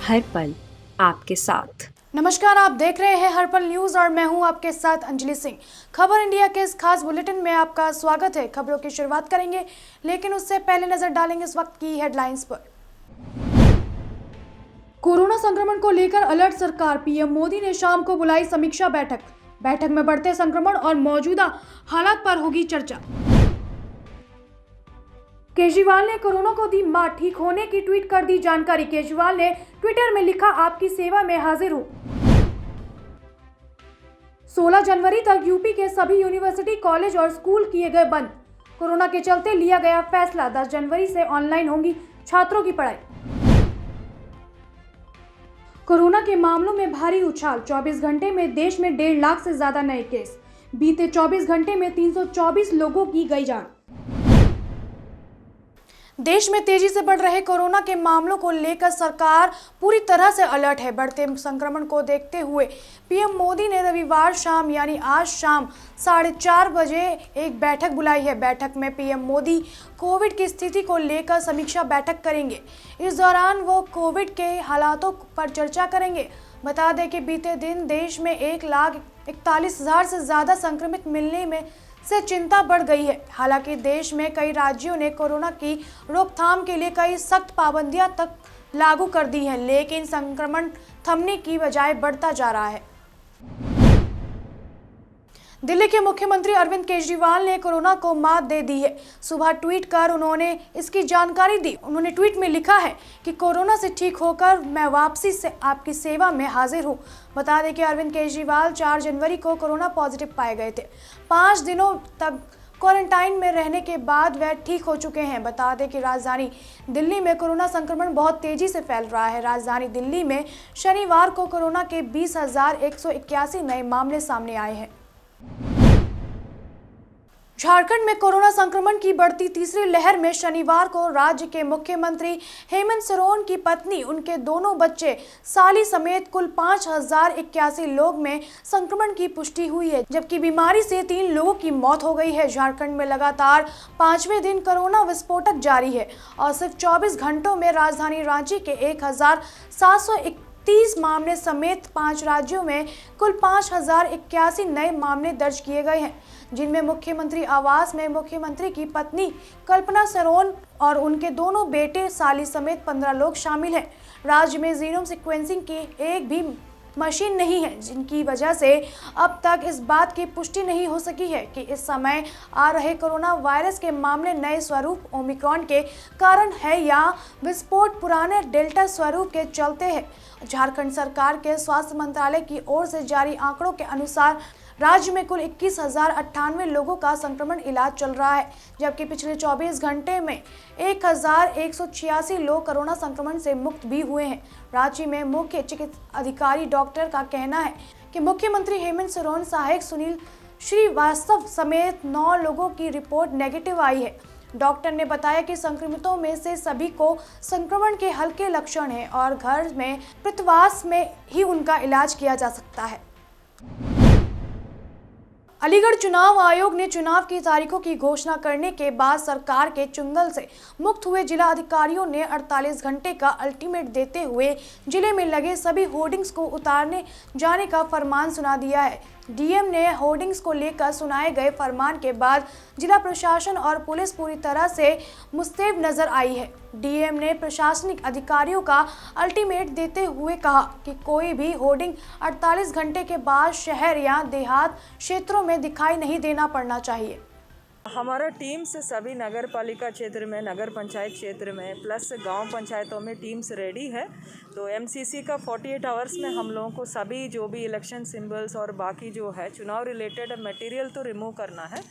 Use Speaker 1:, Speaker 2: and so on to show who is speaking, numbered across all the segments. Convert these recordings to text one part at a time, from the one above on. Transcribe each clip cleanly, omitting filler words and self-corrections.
Speaker 1: हर पल आपके साथ।
Speaker 2: नमस्कार, आप देख रहे हैं हर पल न्यूज और मैं हूं आपके साथ अंजलि सिंह। खबर इंडिया के इस खास बुलेटिन में आपका स्वागत है। खबरों की शुरुआत करेंगे, लेकिन उससे पहले नजर डालेंगे इस वक्त की हेडलाइंस पर। कोरोना संक्रमण को लेकर अलर्ट सरकार। पीएम मोदी ने शाम को बुलाई समीक्षा बैठक। बैठक में बढ़ते संक्रमण और मौजूदा हालात पर होगी चर्चा। केजरीवाल ने कोरोना को दी मात, ठीक होने की ट्वीट कर दी जानकारी। केजरीवाल ने ट्विटर में लिखा, आपकी सेवा में हाजिर हूं। 16 जनवरी तक यूपी के सभी यूनिवर्सिटी, कॉलेज और स्कूल किए गए बंद। कोरोना के चलते लिया गया फैसला, 10 जनवरी से ऑनलाइन होंगी छात्रों की पढ़ाई। कोरोना के मामलों में भारी उछाल, 24 घंटे में देश में 1.5 लाख से ज्यादा नए केस। बीते 24 घंटे में 324 लोगों की गई जान। देश में तेजी से बढ़ रहे कोरोना के मामलों को लेकर सरकार पूरी तरह से अलर्ट है। बढ़ते संक्रमण को देखते हुए पीएम मोदी ने रविवार शाम यानी आज शाम 4:30 बजे एक बैठक बुलाई है। बैठक में पीएम मोदी कोविड की स्थिति को लेकर समीक्षा बैठक करेंगे। इस दौरान वो कोविड के हालातों पर चर्चा करेंगे। बता दें कि बीते दिन देश में 1,41,000 से ज्यादा संक्रमित मिलने में से चिंता बढ़ गई है। हालांकि देश में कई राज्यों ने कोरोना की रोकथाम के लिए कई सख्त पाबंदियां तक लागू कर दी हैं, लेकिन संक्रमण थमने की बजाय बढ़ता जा रहा है। दिल्ली के मुख्यमंत्री अरविंद केजरीवाल ने कोरोना को मात दे दी है। सुबह ट्वीट कर उन्होंने इसकी जानकारी दी। उन्होंने ट्वीट में लिखा है कि कोरोना से ठीक होकर मैं वापसी से आपकी सेवा में हाजिर हूं। बता दें कि अरविंद केजरीवाल 4 जनवरी को कोरोना पॉजिटिव पाए गए थे। 5 दिनों तक क्वारंटाइन में रहने के बाद वह ठीक हो चुके हैं। बता दें कि राजधानी दिल्ली में कोरोना संक्रमण बहुत तेजी से फैल रहा है। राजधानी दिल्ली में शनिवार को कोरोना के 20,181 नए मामले सामने आए हैं। झारखंड में कोरोना संक्रमण की बढ़ती तीसरी लहर में शनिवार को राज्य के मुख्यमंत्री हेमंत सोरेन की पत्नी, उनके दोनों बच्चे, साली समेत कुल 5,081 लोग में संक्रमण की पुष्टि हुई है, जबकि बीमारी से 3 लोगों की मौत हो गई है। झारखंड में लगातार 5वें दिन कोरोना विस्फोटक जारी है और सिर्फ 24 घंटों में राजधानी रांची के 1,731 मामले समेत 5 राज्यों में कुल 5,081 नए मामले दर्ज किए गए हैं, जिनमें मुख्यमंत्री आवास में मुख्यमंत्री की पत्नी कल्पना सोरेन और उनके दोनों बेटे, साली समेत 15 लोग शामिल हैं। राज्य में जीनोम सीक्वेंसिंग की एक भी मशीन नहीं है, जिनकी वजह से अब तक इस बात की पुष्टि नहीं हो सकी है कि इस समय आ रहे कोरोना वायरस के मामले नए स्वरूप ओमिक्रॉन के कारण है या विस्फोट पुराने डेल्टा स्वरूप के चलते हैं। झारखंड सरकार के स्वास्थ्य मंत्रालय की ओर से जारी आंकड़ों के अनुसार राज्य में कुल 21,098 लोगों का संक्रमण इलाज चल रहा है, जबकि पिछले 24 घंटे में 1,186 लोग कोरोना संक्रमण से मुक्त भी हुए हैं। रांची में मुख्य चिकित्सा अधिकारी डॉक्टर का कहना है कि मुख्यमंत्री हेमंत सोरेन, सहायक सुनील श्रीवास्तव समेत 9 लोगों की रिपोर्ट नेगेटिव आई है। डॉक्टर ने बताया कि संक्रमितों में से सभी को संक्रमण के हल्के लक्षण हैं और घर में पृथकवास में ही उनका इलाज किया जा सकता है। अलीगढ़ चुनाव आयोग ने चुनाव की तारीखों की घोषणा करने के बाद सरकार के चुंगल से मुक्त हुए जिला अधिकारियों ने 48 घंटे का अल्टीमेट देते हुए जिले में लगे सभी होर्डिंग्स को उतारने जाने का फरमान सुना दिया है। डीएम ने होर्डिंग्स को लेकर सुनाए गए फरमान के बाद जिला प्रशासन और पुलिस पूरी तरह से मुस्तैद नजर आई है। डीएम ने प्रशासनिक अधिकारियों का अल्टीमेट देते हुए कहा कि कोई भी होर्डिंग 48 घंटे के बाद शहर या देहात क्षेत्रों में दिखाई नहीं देना पड़ना चाहिए।
Speaker 3: हमारा टीम्स सभी नगर पालिका क्षेत्र में, नगर पंचायत क्षेत्र में प्लस गांव पंचायतों में टीम्स रेडी है। तो एमसीसी का 48 आवर्स में हम लोगों को सभी जो भी इलेक्शन सिंबल्स और बाकी जो है चुनाव रिलेटेड मटेरियल तो रिमूव करना है,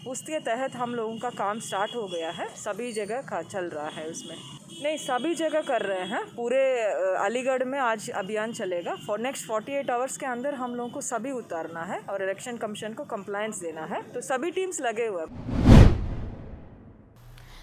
Speaker 3: उसके तहत हम लोगों का काम स्टार्ट हो गया है। सभी जगह का चल रहा है, उसमें नहीं सभी जगह कर रहे हैं। पूरे अलीगढ़ में आज अभियान चलेगा। फॉर नेक्स्ट 48 आवर्स के अंदर हम लोगों को सभी उतारना है और इलेक्शन कमीशन को कंप्लायंस देना है, तो सभी टीम्स लगे हुए हैं।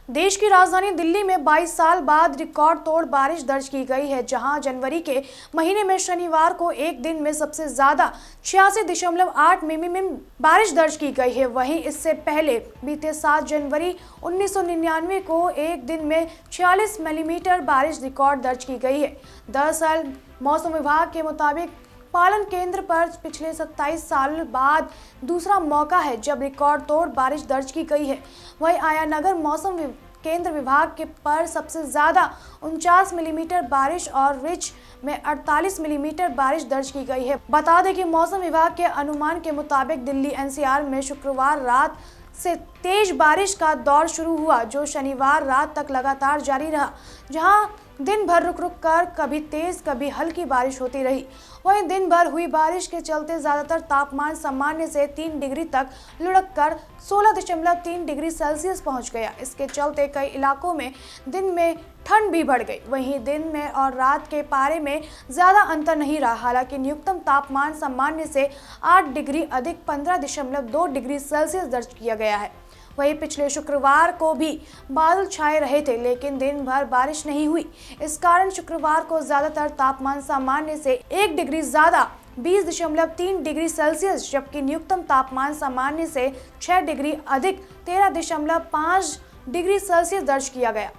Speaker 2: देश की राजधानी दिल्ली में 22 साल बाद रिकॉर्ड तोड़ बारिश दर्ज की गई है, जहां जनवरी के महीने में शनिवार को एक दिन में सबसे ज्यादा 86.8 मिलीमीटर बारिश दर्ज की गई है। वहीं इससे पहले बीते 7 जनवरी 1999 को एक दिन में 46 मिलीमीटर बारिश रिकॉर्ड दर्ज की गई है। दरअसल मौसम विभाग के मुताबिक पालन केंद्र पर पिछले 27 साल बाद दूसरा मौका है जब रिकॉर्ड तोड़ बारिश दर्ज की गई है। वहीं आयानगर मौसम केंद्र विभाग के पर सबसे ज्यादा 49 मिलीमीटर बारिश और रिच में 48 मिलीमीटर बारिश दर्ज की गई है। बता दें कि मौसम विभाग के अनुमान के मुताबिक दिल्ली एनसीआर में शुक्रवार रात से तेज बारिश का दौर शुरू हुआ, जो शनिवार रात तक लगातार जारी रहा, जहां दिन भर रुक रुक कर कभी तेज कभी हल्की बारिश होती रही। वहीं दिन भर हुई बारिश के चलते ज्यादातर तापमान सामान्य से 3 डिग्री तक लुढ़क कर 16.3 डिग्री सेल्सियस पहुंच गया। इसके चलते कई इलाकों में दिन में ठंड भी बढ़ गई। वहीं दिन में और रात के पारे में ज्यादा अंतर नहीं रहा। हालांकि न्यूनतम तापमान सामान्य से 8 डिग्री अधिक 15.2 डिग्री सेल्सियस दर्ज किया गया है। वहीं पिछले शुक्रवार को भी बादल छाए रहे थे, लेकिन दिन भर बारिश नहीं हुई। इस कारण शुक्रवार को ज्यादातर तापमान सामान्य से 1 डिग्री ज्यादा 20.3 डिग्री सेल्सियस, जबकि न्यूनतम तापमान सामान्य से 6 डिग्री अधिक 13.5 डिग्री सेल्सियस दर्ज किया गया।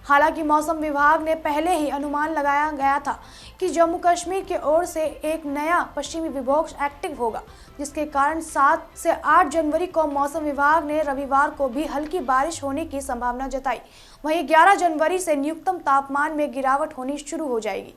Speaker 2: हालांकि मौसम विभाग ने पहले ही अनुमान लगाया गया था कि जम्मू कश्मीर की ओर से एक नया पश्चिमी विक्षोभ एक्टिव होगा, जिसके कारण 7 से 8 जनवरी को मौसम विभाग ने रविवार को भी हल्की बारिश होने की संभावना जताई। वहीं 11 जनवरी से न्यूनतम तापमान में गिरावट होनी शुरू हो जाएगी।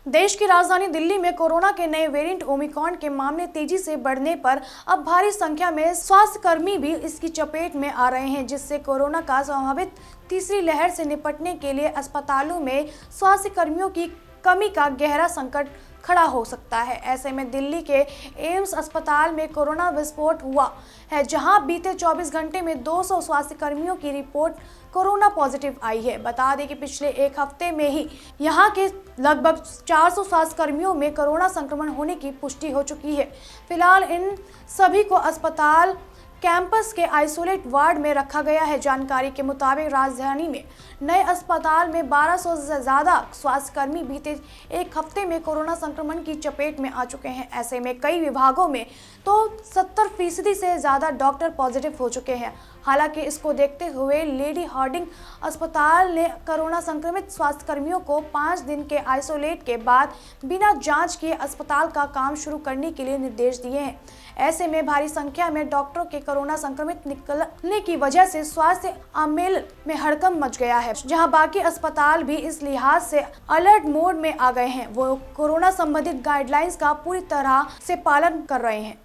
Speaker 2: देश की राजधानी दिल्ली में कोरोना के नए वेरिएंट ओमिक्रॉन के मामले तेजी से बढ़ने पर अब भारी संख्या में स्वास्थ्यकर्मी भी इसकी चपेट में आ रहे हैं, जिससे कोरोना का संभावित तीसरी लहर से निपटने के लिए अस्पतालों में स्वास्थ्यकर्मियों की कमी का गहरा संकट खड़ा हो सकता है। ऐसे में दिल्ली के एम्स अस्पताल में कोरोना विस्फोट हुआ है, जहां बीते 24 घंटे में 200 स्वास्थ्यकर्मियों की रिपोर्ट कोरोना पॉजिटिव आई है। बता दें कि पिछले एक हफ्ते में ही यहां के लगभग 400 स्वास्थ्यकर्मियों में कोरोना संक्रमण होने की पुष्टि हो चुकी है। फिलहाल इन सभी को अस्पताल कैंपस के आइसोलेट वार्ड में रखा गया है। जानकारी के मुताबिक राजधानी में नए अस्पताल में 1200 से ज्यादा स्वास्थ्यकर्मी बीते एक हफ्ते में कोरोना संक्रमण की चपेट में आ चुके हैं। ऐसे में कई विभागों में तो 70% से ज्यादा डॉक्टर पॉजिटिव हो चुके हैं। हालांकि इसको देखते हुए लेडी हार्डिंग अस्पताल ने कोरोना संक्रमित स्वास्थ्यकर्मियों को 5 दिन के आइसोलेट के बाद बिना जांच किए अस्पताल का काम शुरू करने के लिए निर्देश दिए हैं। ऐसे में भारी संख्या में डॉक्टरों के कोरोना संक्रमित निकलने की वजह से स्वास्थ्य अमेल में हड़कंप मच गया है, जहां बाकी अस्पताल भी इस लिहाज से अलर्ट मोड में आ गए हैं। वो कोरोना संबंधित गाइडलाइंस का पूरी तरह से पालन कर रहे हैं।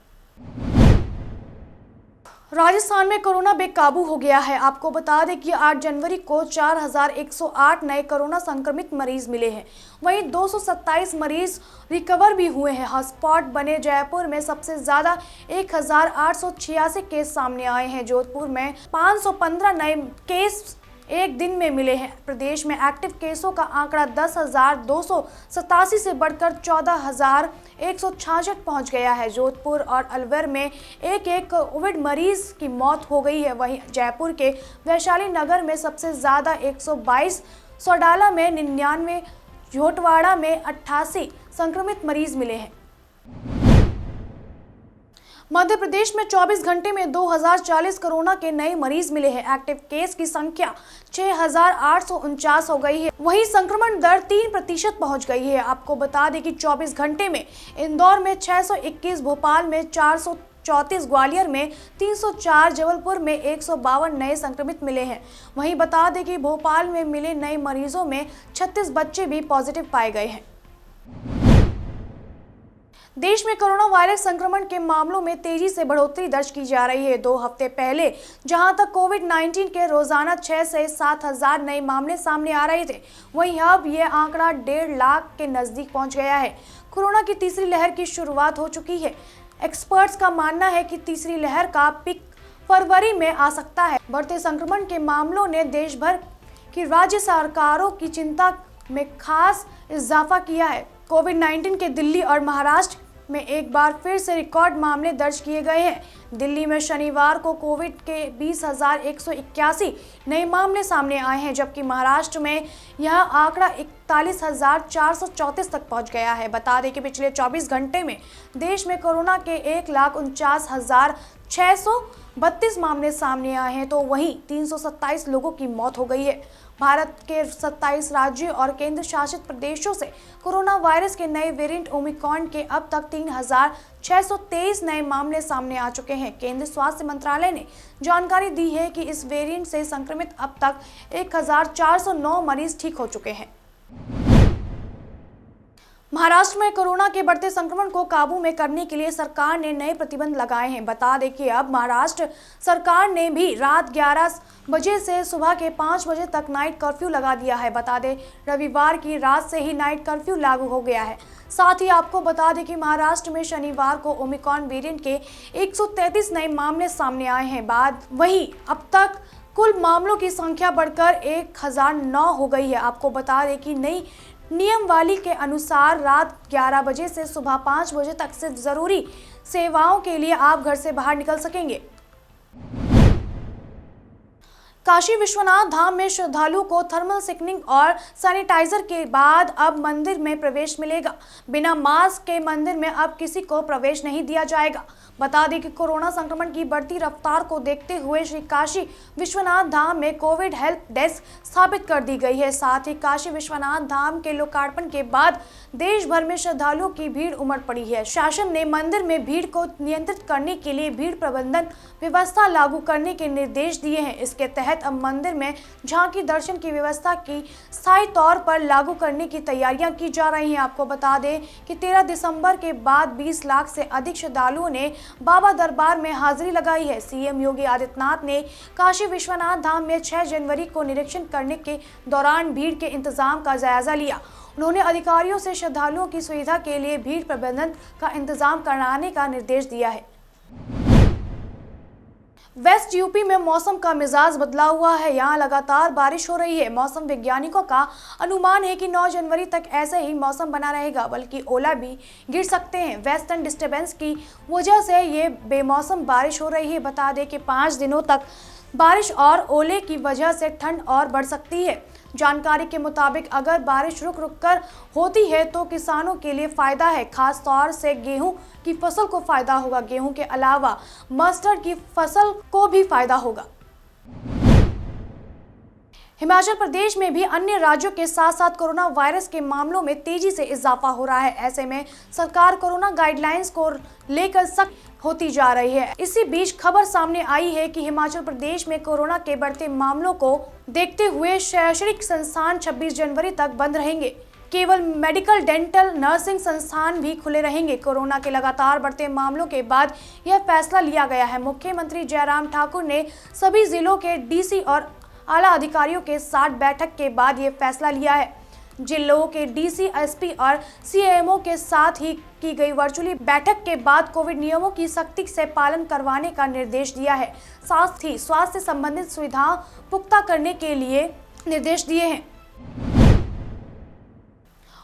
Speaker 2: राजस्थान में कोरोना बेकाबू हो गया है। आपको बता दें कि 8 जनवरी को 4108 नए कोरोना संक्रमित मरीज मिले हैं। वहीं 227 मरीज रिकवर भी हुए हैं। हॉटस्पॉट बने जयपुर में सबसे ज्यादा 1886 केस सामने आए हैं। जोधपुर में 515 नए केस एक दिन में मिले हैं। प्रदेश में एक्टिव केसों का आंकड़ा 10,287 से बढ़कर 14,166 पहुंच गया है। जोधपुर और अलवर में एक कोविड मरीज की मौत हो गई है। वहीं जयपुर के वैशाली नगर में सबसे ज्यादा 122, सोडाला में 99, झोटवाड़ा में 88 संक्रमित मरीज मिले हैं। मध्य प्रदेश में 24 घंटे में 2040 कोरोना के नए मरीज मिले हैं। एक्टिव केस की संख्या 6,849 हो गई है। वहीं संक्रमण दर 3% पहुंच गई है। आपको बता दें कि 24 घंटे में इंदौर में 621, भोपाल में 434, ग्वालियर में 304, जबलपुर में 152 नए संक्रमित मिले हैं। वहीं बता दें कि भोपाल में मिले नए मरीजों में 36 बच्चे भी पॉजिटिव पाए गए हैं। देश में कोरोना वायरस संक्रमण के मामलों में तेजी से बढ़ोतरी दर्ज की जा रही है। 2 हफ्ते पहले जहां तक कोविड-19 के रोजाना 6 से 7 हजार नए मामले सामने आ रहे थे, वहीं अब यह आंकड़ा 1.5 लाख के नजदीक पहुंच गया है। कोरोना की तीसरी लहर की शुरुआत हो चुकी है। एक्सपर्ट्स का मानना है कि तीसरी लहर का पीक फरवरी में आ सकता है। बढ़ते संक्रमण के मामलों ने देश भर की राज्य सरकारों की चिंता में खास इजाफा किया है। कोविड-19 के दिल्ली और महाराष्ट्र में एक बार फिर से रिकॉर्ड मामले दर्ज किए गए हैं। दिल्ली में शनिवार को कोविड के 20,181 नए मामले सामने आए हैं, जबकि महाराष्ट्र में यह आंकड़ा 41,434 तक पहुंच गया है। बता दें कि पिछले 24 घंटे में देश में कोरोना के 1,49,632 मामले सामने आए हैं, तो वहीं 327 लोगों की मौत हो गई है। भारत के 27 राज्यों और केंद्र शासित प्रदेशों से कोरोना वायरस के नए वेरिएंट ओमिक्रॉन के अब तक 3,623 नए मामले सामने आ चुके हैं। केंद्रीय स्वास्थ्य मंत्रालय ने जानकारी दी है कि इस वेरिएंट से संक्रमित अब तक 1,409 मरीज ठीक हो चुके हैं। महाराष्ट्र में कोरोना के बढ़ते संक्रमण को काबू में करने के लिए सरकार ने नए प्रतिबंध लगाए हैं। बता दें कि अब महाराष्ट्र सरकार ने भी रात 11 बजे से सुबह के 5 बजे तक नाइट कर्फ्यू लगा दिया है। बता दें रविवार की रात से ही नाइट कर्फ्यू लागू हो गया है। साथ ही आपको बता दें कि महाराष्ट्र में शनिवार को ओमिक्रॉन वेरिएंट के 133 नए मामले सामने आए हैं। वहीं अब तक कुल मामलों की संख्या बढ़कर 1,009 हो गई है। आपको बता दें कि नई नियमावली के अनुसार रात 11 बजे से सुबह 5 बजे तक सिर्फ जरूरी सेवाओं के लिए आप घर से बाहर निकल सकेंगे। काशी विश्वनाथ धाम में श्रद्धालुओं को थर्मल स्क्रीनिंग और सैनिटाइजर के बाद अब मंदिर में प्रवेश मिलेगा। बिना मास्क के मंदिर में अब किसी को प्रवेश नहीं दिया जाएगा। बता दें कि कोरोना संक्रमण की बढ़ती रफ्तार को देखते हुए श्री काशी विश्वनाथ धाम में कोविड हेल्प डेस्क स्थापित कर दी गई है। साथ ही काशी विश्वनाथ धाम के लोकार्पण के बाद देश भर में श्रद्धालुओं की भीड़ उमड़ पड़ी है। शासन ने मंदिर में भीड़ को नियंत्रित करने के लिए भीड़ प्रबंधन व्यवस्था लागू करने के निर्देश दिए हैं। इसके तहत अब मंदिर में झांकी दर्शन की व्यवस्था की स्थायी तौर पर लागू करने की तैयारियां की जा रही हैं। आपको बता दें कि 13 दिसंबर के बाद 20 लाख से अधिक श्रद्धालुओं ने बाबा दरबार में हाजिरी लगाई है। सीएम योगी आदित्यनाथ ने काशी विश्वनाथ धाम में 6 जनवरी को निरीक्षण करने के दौरान भीड़ के इंतजाम का जायजा लिया। उन्होंने अधिकारियों से श्रद्धालुओं की सुविधा के लिए भीड़ प्रबंधन का इंतजाम कराने का निर्देश दिया है। वेस्ट यूपी में मौसम का मिजाज बदला हुआ है। यहाँ लगातार बारिश हो रही है। मौसम वैज्ञानिकों का अनुमान है कि 9 जनवरी तक ऐसे ही मौसम बना रहेगा, बल्कि ओला भी गिर सकते हैं। वेस्टर्न डिस्टर्बेंस की वजह से ये बेमौसम बारिश हो रही है। बता दें कि 5 दिनों तक बारिश और ओले की वजह से ठंड और बढ़ सकती है। जानकारी के मुताबिक अगर बारिश रुक रुक कर होती है तो किसानों के लिए फायदा है। खास तौर से गेहूं की फसल को फायदा होगा। गेहूं के अलावा मस्टर्ड की फसल को भी फायदा होगा। हिमाचल प्रदेश में भी अन्य राज्यों के साथ साथ कोरोना वायरस के मामलों में तेजी से इजाफा हो रहा है। ऐसे में सरकार कोरोना गाइडलाइंस को लेकर सख्त होती जा रही है। इसी बीच खबर सामने आई है कि हिमाचल प्रदेश में कोरोना के बढ़ते मामलों को देखते हुए शैक्षणिक संस्थान 26 जनवरी तक बंद रहेंगे। केवल मेडिकल, डेंटल, नर्सिंग संस्थान भी खुले रहेंगे। कोरोना के लगातार बढ़ते मामलों के बाद यह फैसला लिया गया है। मुख्यमंत्री जयराम ठाकुर ने सभी जिलों के डीसी और आला अधिकारियों के साथ बैठक के बाद ये फैसला लिया है। जिलों के डीसी, एसपी और सीएमओ के साथ ही की गई वर्चुअली बैठक के बाद कोविड नियमों की सख्ती से पालन करवाने का निर्देश दिया है। साथ ही स्वास्थ्य संबंधित सुविधाएं पुख्ता करने के लिए निर्देश दिए हैं।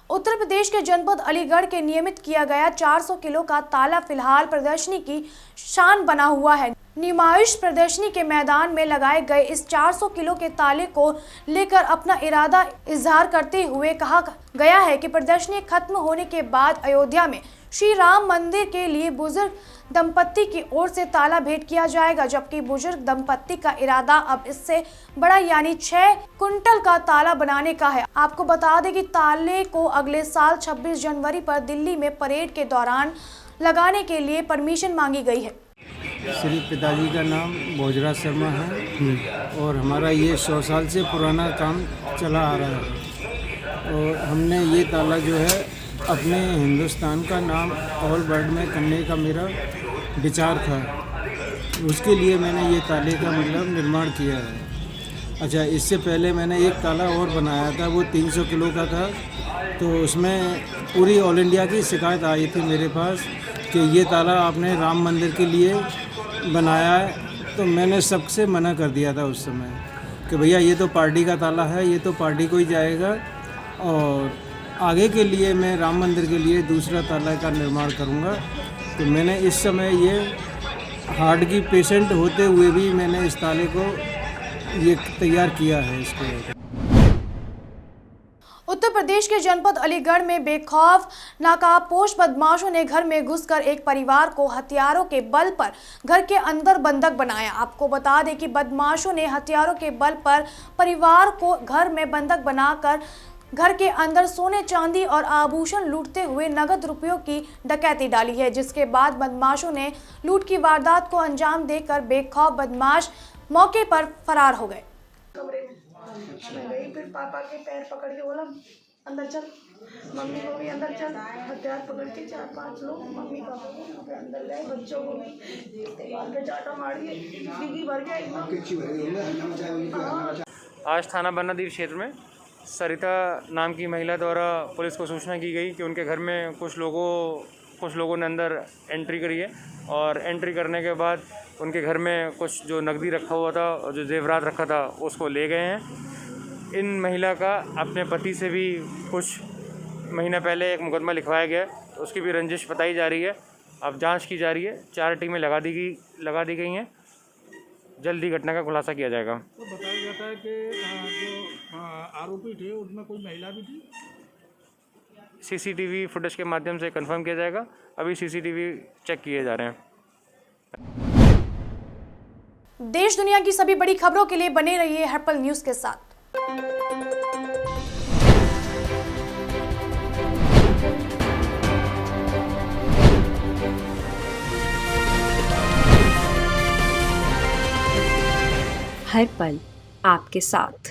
Speaker 2: उत्तर प्रदेश के जनपद अलीगढ़ के नियमित किया गया 400 किलो का ताला फिलहाल प्रदर्शनी की शान बना हुआ है। नुमाइश प्रदर्शनी के मैदान में लगाए गए इस 400 किलो के ताले को लेकर अपना इरादा इजहार करते हुए कहा गया है कि प्रदर्शनी खत्म होने के बाद अयोध्या में श्री राम मंदिर के लिए बुजुर्ग दंपत्ति की ओर से ताला भेंट किया जाएगा, जबकि बुजुर्ग दंपत्ति का इरादा अब इससे बड़ा यानी 6 कुंटल का ताला बनाने का है। आपको बता दें कि ताले को अगले साल 26 जनवरी पर दिल्ली में परेड के दौरान लगाने के लिए परमिशन मांगी गई है।
Speaker 4: श्री पिताजी का नाम भोजराज शर्मा है और हमारा ये 100 साल से पुराना काम चला आ रहा है और हमने ये ताला जो है अपने हिंदुस्तान का नाम ऑल वर्ल्ड में करने का मेरा विचार था। उसके लिए मैंने ये ताले का मतलब निर्माण किया है। अच्छा, इससे पहले मैंने एक ताला और बनाया था, वो 300 किलो का था। तो उसमें पूरी ऑल इंडिया की शिकायत आई थी मेरे पास कि ये ताला आपने राम मंदिर के लिए बनाया है। तो मैंने सबसे मना कर दिया था उस समय कि भैया ये तो पार्टी का ताला है, ये तो पार्टी को ही जाएगा और आगे के लिए मैं राम मंदिर के लिए दूसरा ताला का निर्माण करूँगा। तो मैंने इस समय ये हार्ट की पेशेंट होते हुए भी मैंने इस ताले को ये तैयार किया है इसको।
Speaker 2: उत्तर प्रदेश के जनपद अलीगढ़ में बेखौफ नकाबपोश बदमाशों ने घर में घुसकर एक परिवार को हथियारों के बल पर घर के अंदर बंधक बनाया। आपको बता दें कि बदमाशों ने हथियारों के बल पर परिवार को घर में बंधक बनाकर घर के अंदर सोने चांदी और आभूषण लूटते हुए नगद रुपयों की डकैती डाली है, जिसके बाद बदमाशों ने लूट की वारदात को अंजाम देकर बेखौफ बदमाश मौके पर फरार हो गए।
Speaker 5: मैं गई, फिर पापा के पैर पकड़ के बोला अंदर चल, मम्मी को भी अंदर चल, हथियार पकड़ के 4-5 लोग मम्मी पापा को अंदर गए, बच्चों को भी दीवार पे चाटा मारी, डिग्गी भर गया एकदम।
Speaker 6: आज थाना बननादीर क्षेत्र में सरिता नाम की महिला द्वारा पुलिस को सूचना की गई कि उनके घर में कुछ लोगों ने अंदर एंट्री करी है और एंट्री करने के बाद उनके घर में कुछ जो नकदी रखा हुआ था और जो जेवरात रखा था उसको ले गए हैं। इन महिला का अपने पति से भी कुछ महीना पहले एक मुकदमा लिखवाया गया, तो उसकी भी रंजिश बताई जा रही है। अब जांच की जा रही है, 4 टीमें लगा दी गई हैं। जल्दी घटना का खुलासा किया जाएगा।
Speaker 7: तो बताया जाता है कि जो आरोपी थे उनमें कोई महिला भी थी।
Speaker 6: सीसीटीवी फुटेज के माध्यम से कंफर्म किया जाएगा। अभी सीसीटीवी चेक किए जा रहे हैं।
Speaker 2: देश दुनिया की सभी बड़ी खबरों के लिए बने रहिए हर्पल न्यूज के साथ।
Speaker 1: हर पल आपके साथ।